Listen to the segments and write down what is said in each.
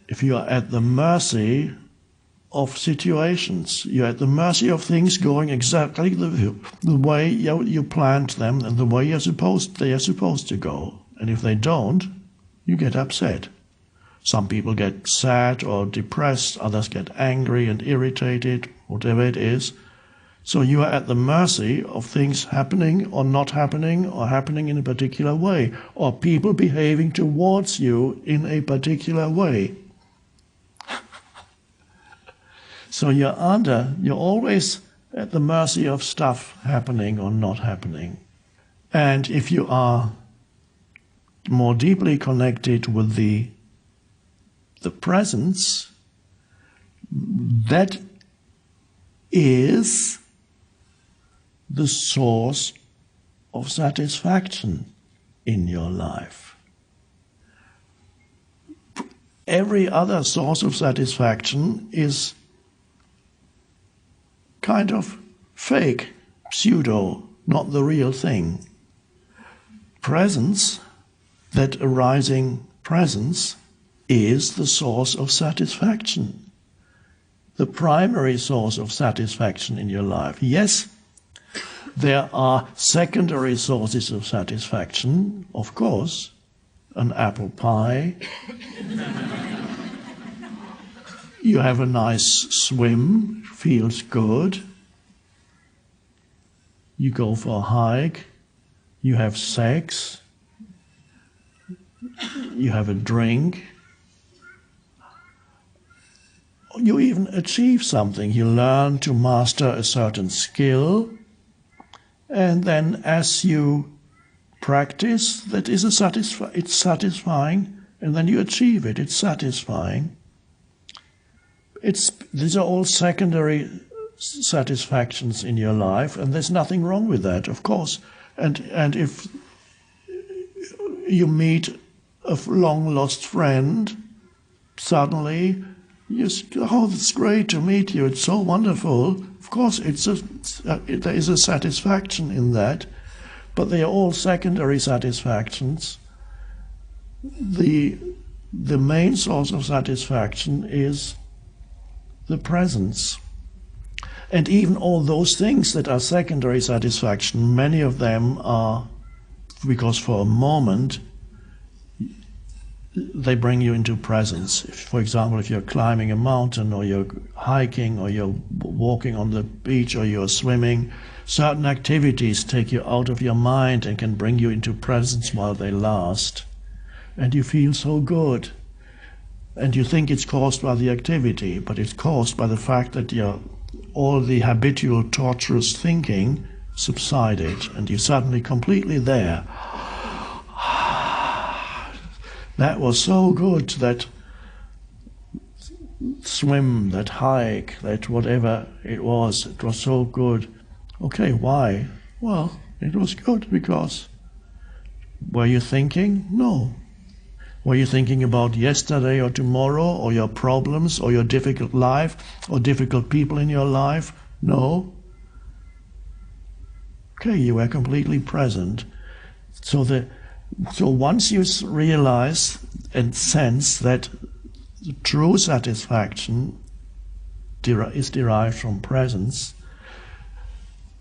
if you are at the mercy of situations, you're at the mercy of things going exactly the way you planned them and the way they are supposed to go. And if they don't, you get upset. Some people get sad or depressed, others get angry and irritated, whatever it is. So you are at the mercy of things happening or not happening, or happening in a particular way, or people behaving towards you in a particular way. So you're always at the mercy of stuff happening or not happening. And if you are more deeply connected with the presence, that is the source of satisfaction in your life. Every other source of satisfaction is kind of fake, pseudo, not the real thing. Presence, that arising presence, is the source of satisfaction. The primary source of satisfaction in your life. Yes, there are secondary sources of satisfaction, of course. An apple pie. You have a nice swim, feels good. You go for a hike. You have sex. You have a drink. You even achieve something. You learn to master a certain skill. And then as you practice, it's satisfying, and then you achieve it, it's satisfying. These are all secondary satisfactions in your life, and there's nothing wrong with that, of course. And if you meet a long-lost friend, suddenly it's great to meet you, it's so wonderful. Of course, there is a satisfaction in that, but they are all secondary satisfactions. The main source of satisfaction is the presence. And even all those things that are secondary satisfaction, many of them are, because for a moment, they bring you into presence. For example, if you're climbing a mountain, or you're hiking, or you're walking on the beach, or you're swimming, certain activities take you out of your mind and can bring you into presence while they last. And you feel so good. And you think it's caused by the activity, but it's caused by the fact that all the habitual torturous thinking subsided, and you're suddenly completely there. That was so good, that swim, that hike, that whatever it was so good. Okay, why? Well, it was good because, were you thinking? No. Were you thinking about yesterday or tomorrow, or your problems, or your difficult life, or difficult people in your life? No. Okay, you were completely present. So once you realize and sense that the true satisfaction is derived from presence,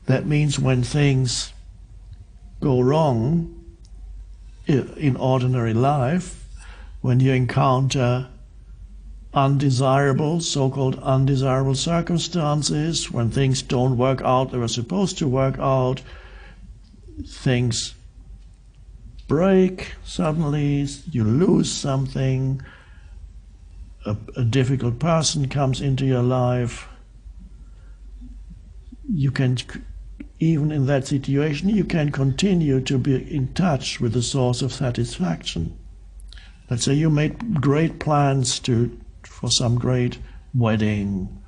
that means when things go wrong in ordinary life, when you encounter so-called undesirable circumstances, when things don't work out they were supposed to work out, things break suddenly, you lose something, a difficult person comes into your life, you can, even in that situation, you can continue to be in touch with the source of satisfaction. Let's say you made great plans for some great wedding,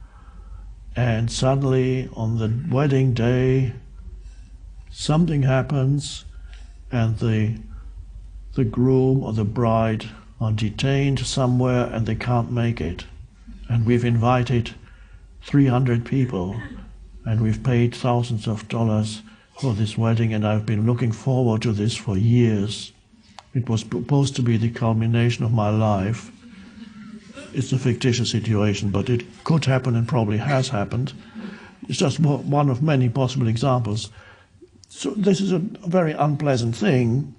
and suddenly on the wedding day something happens, and the groom or the bride are detained somewhere and they can't make it. And we've invited 300 people and we've paid thousands of dollars for this wedding, and I've been looking forward to this for years. It was supposed to be the culmination of my life. it's a fictitious situation, but it could happen and probably has happened. It's just one of many possible examples. So this is a very unpleasant thing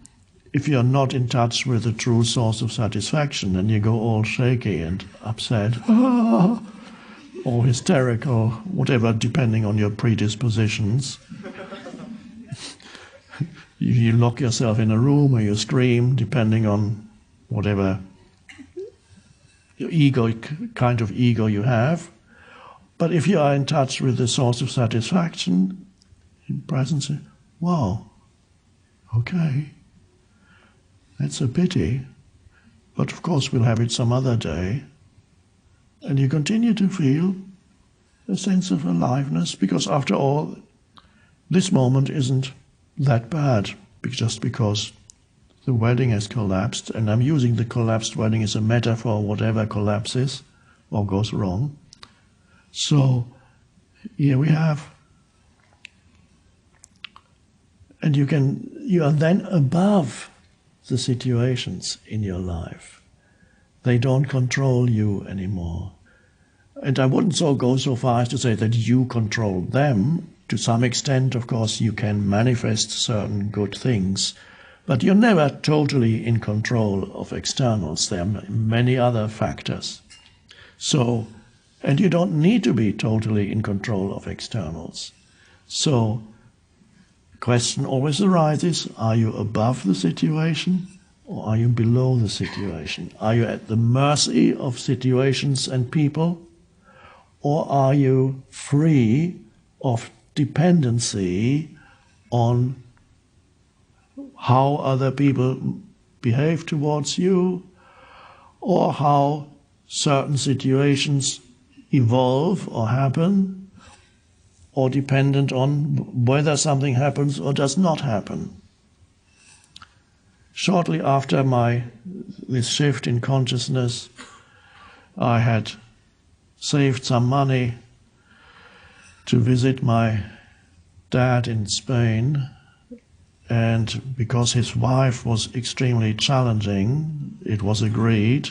if you're not in touch with the true source of satisfaction, and you go all shaky and upset, or hysterical, whatever, depending on your predispositions. You lock yourself in a room or you scream, depending on whatever kind of ego you have. But if you are in touch with the source of satisfaction, in presence, wow, okay, that's a pity, but of course we'll have it some other day. And you continue to feel a sense of aliveness, because after all, this moment isn't that bad, just because the wedding has collapsed, and I'm using the collapsed wedding as a metaphor, whatever collapses or goes wrong. So here we have, and you are then above the situations in your life. They don't control you anymore. And I wouldn't go so far as to say that you control them. To some extent, of course, you can manifest certain good things, but you're never totally in control of externals. There are many other factors. So, and you don't need to be totally in control of externals. So, the question always arises, are you above the situation or are you below the situation? Are you at the mercy of situations and people, or are you free of dependency on how other people behave towards you, or how certain situations evolve or happen, or dependent on whether something happens or does not happen? Shortly after this shift in consciousness, I had saved some money to visit my dad in Spain, and because his wife was extremely challenging, it was agreed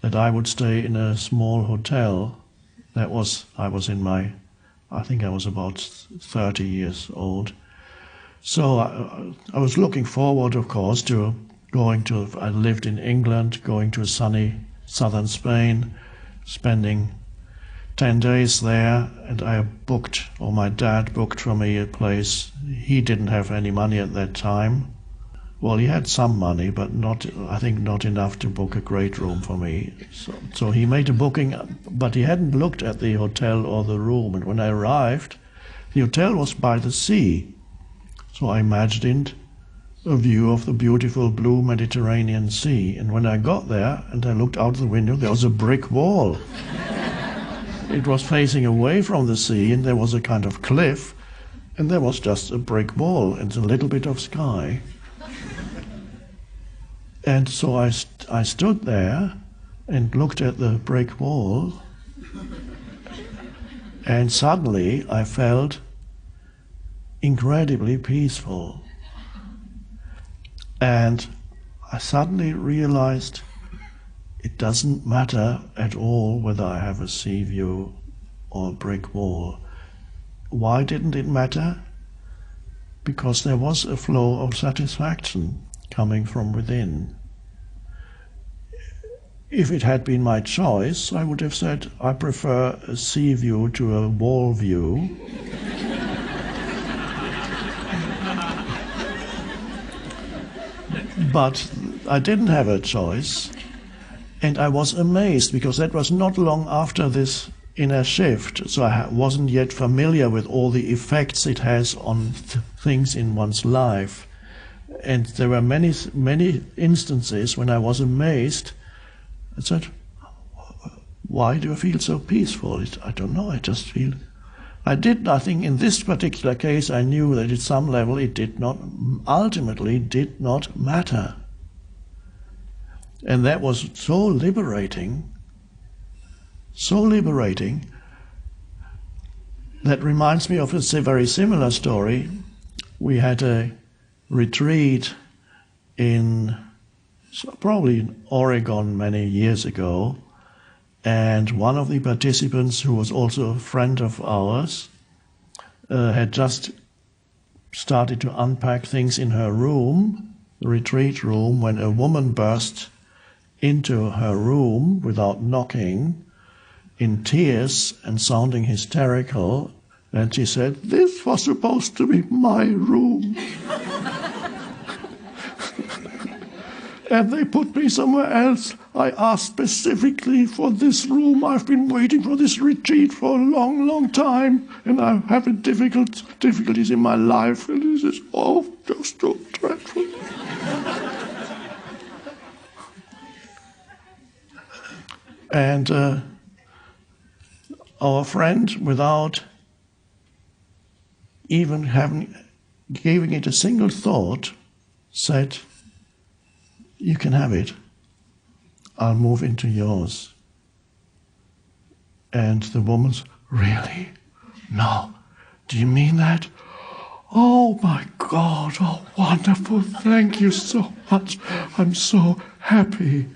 that I would stay in a small hotel. I was about 30 years old. So I was looking forward, of course, to I lived in England, going to sunny southern Spain, spending 10 days there, and my dad booked for me a place. He didn't have any money at that time. Well, he had some money, but I think not enough to book a great room for me. So he made a booking, but he hadn't looked at the hotel or the room. And when I arrived, the hotel was by the sea. So I imagined a view of the beautiful blue Mediterranean Sea. And when I got there and I looked out the window, there was a brick wall. It was facing away from the sea, and there was a kind of cliff, and there was just a brick wall and a little bit of sky. And so I stood there and looked at the brick wall, and suddenly I felt incredibly peaceful. And I suddenly realized it doesn't matter at all whether I have a sea view or a brick wall. Why didn't it matter? Because there was a flow of satisfaction coming from within. If it had been my choice, I would have said, I prefer a sea view to a wall view. But I didn't have a choice. And I was amazed, because that was not long after this inner shift, so I wasn't yet familiar with all the effects it has on things in one's life. And there were many, many instances when I was amazed. I said, why do I feel so peaceful? I don't know, I just feel... I think in this particular case I knew that at some level it ultimately did not matter. And that was so liberating, that reminds me of a very similar story. We had a retreat probably in Oregon many years ago, And one of the participants, who was also a friend of ours, had just started to unpack things in her room, the retreat room, when a woman burst into her room without knocking, in tears and sounding hysterical, and she said, "This was supposed to be my room." And they put me somewhere else. I asked specifically for this room. I've been waiting for this retreat for a long, long time, and I'm having difficulties in my life, and this is all just so dreadful. And our friend, without even giving it a single thought, said, "You can have it. I'll move into yours." And the woman's, "Really? No. Do you mean that? Oh my God, oh wonderful, thank you so much. I'm so happy."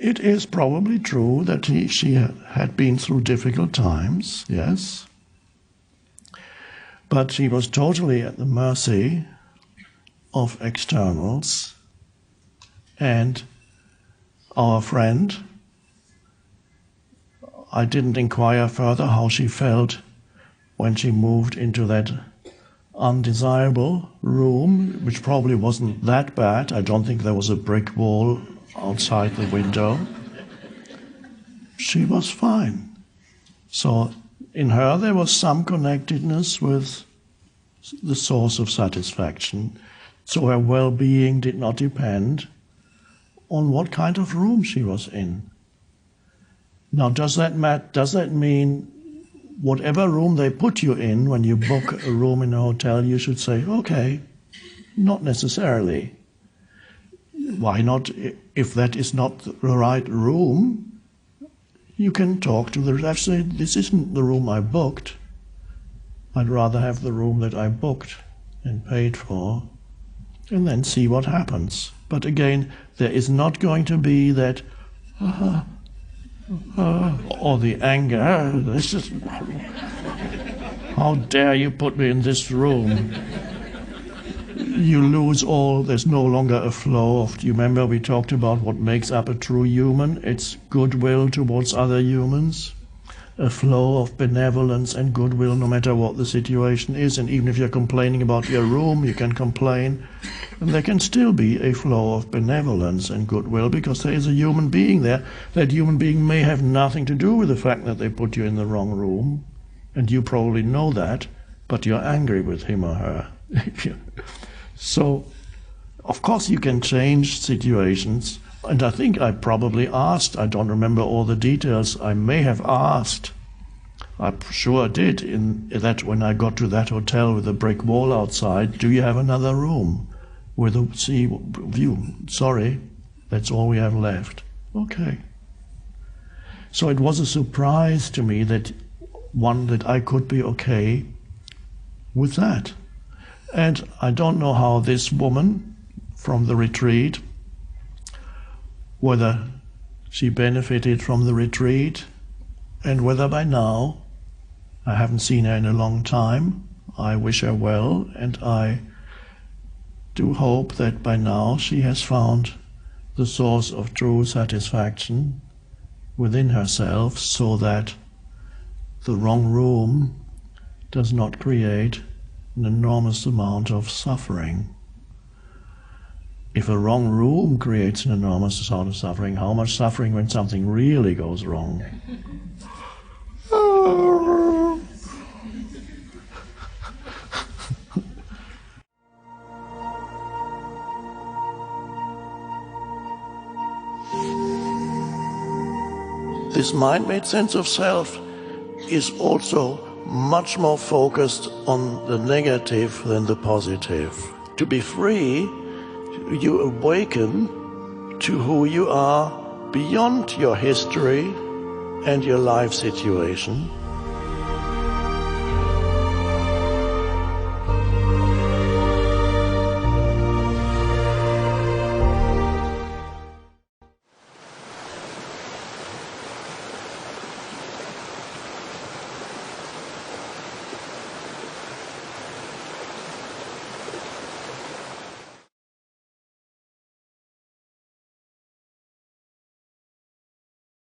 It is probably true that she had been through difficult times, yes. But she was totally at the mercy of externals. And our friend, I didn't inquire further how she felt when she moved into that undesirable room, which probably wasn't that bad. I don't think there was a brick wall outside the window. She was fine. So in her there was some connectedness with the source of satisfaction. So her well-being did not depend on what kind of room she was in. Now, does that mean whatever room they put you in, when you book a room in a hotel, you should say, "Okay"? Not necessarily. Why not? If that is not the right room, you can talk to the receptionist, say, "This isn't the room I booked. I'd rather have the room that I booked and paid for," and then see what happens. But again, there is not going to be that, or the anger. This is, "How dare you put me in this room?" You lose all, there's no longer a flow of, do you remember we talked about what makes up a true human? It's goodwill towards other humans, a flow of benevolence and goodwill no matter what the situation is. And even if you're complaining about your room, you can complain, and there can still be a flow of benevolence and goodwill because there is a human being there. That human being may have nothing to do with the fact that they put you in the wrong room, and you probably know that, but you're angry with him or her. So, of course you can change situations, and I think I probably asked, I don't remember all the details, I may have asked, I'm sure I did, in that when I got to that hotel with a brick wall outside, "Do you have another room with a sea view?" "Sorry, that's all we have left." Okay. So it was a surprise to me that I could be okay with that. And I don't know how this woman from the retreat, whether she benefited from the retreat, and whether by now, I haven't seen her in a long time, I wish her well, and I do hope that by now she has found the source of true satisfaction within herself, so that the wrong room does not create an enormous amount of suffering. If a wrong room creates an enormous amount of suffering, how much suffering when something really goes wrong? This mind-made sense of self is also much more focused on the negative than the positive. To be free, you awaken to who you are beyond your history and your life situation.